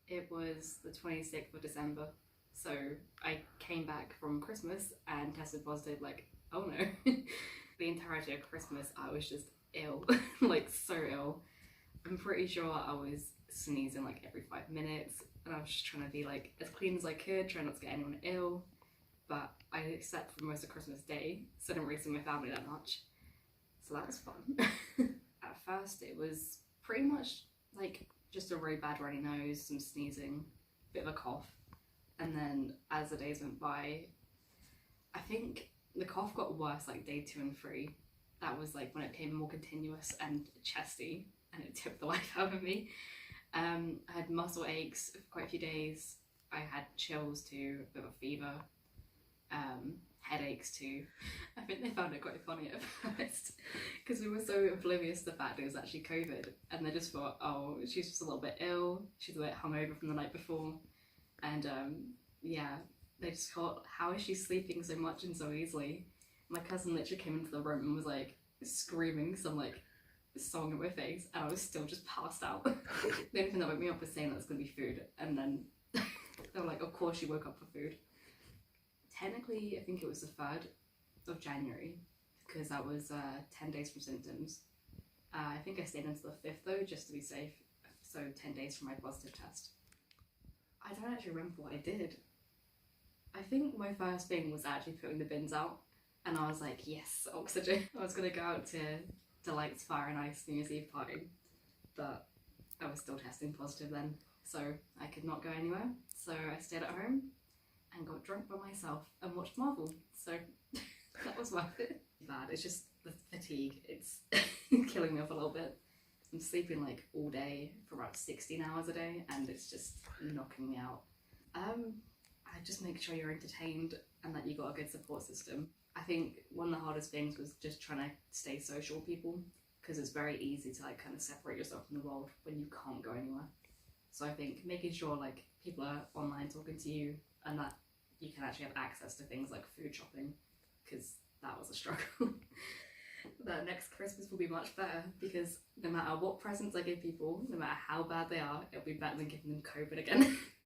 It was the 26th of December. So I came back from Christmas and tested positive, like, oh no. The entirety of Christmas, I was just ill, like so ill. I'm pretty sure I was sneezing like every 5 minutes, and I was just trying to be like as clean as I could, trying not to get anyone ill. But I slept for most of Christmas Day, so I didn't really see my family that much. So that was fun. At first, it was pretty much like just a really bad runny nose, some sneezing, bit of a cough. And then as the days went by, I think the cough got worse like day 2 and 3. That was like when it became more continuous and chesty, and it took the life out of me. I had muscle aches for quite a few days. I had chills too, a bit of a fever, headaches too. I think they found it quite funny at first because we were so oblivious to the fact it was actually COVID, and they just thought, oh, she's just a little bit ill, she's a bit hungover from the night before, and yeah, they just thought, how is she sleeping so much and so easily? My cousin literally came into the room and was like screaming some like song in my face, and I was still just passed out. The only thing that woke me up was saying that it's gonna be food, and then they were like, of course she woke up for food. Technically, I think it was the 3rd of January because that was 10 days from symptoms. I think I stayed until the 5th though, just to be safe. So 10 days from my positive test. I don't actually remember what I did. I think my first thing was actually putting the bins out, and I was like, yes, oxygen. I was gonna go out to Delight's Fire and Ice New Year's Eve party, but I was still testing positive then, so I could not go anywhere. So I stayed at home and got drunk by myself and watched Marvel. So that was worth it. Bad. It's just the fatigue. It's killing me off a little bit. I'm sleeping like all day for about 16 hours a day, and it's just knocking me out. I just make sure you're entertained and that you got a good support system. I think one of the hardest things was just trying to stay social with people, because it's very easy to like kind of separate yourself from the world when you can't go anywhere. So I think making sure like people are online talking to you, and that you can actually have access to things like food shopping, because that was a struggle. But next Christmas will be much better, because no matter what presents I give people, no matter how bad they are, it'll be better than giving them COVID again.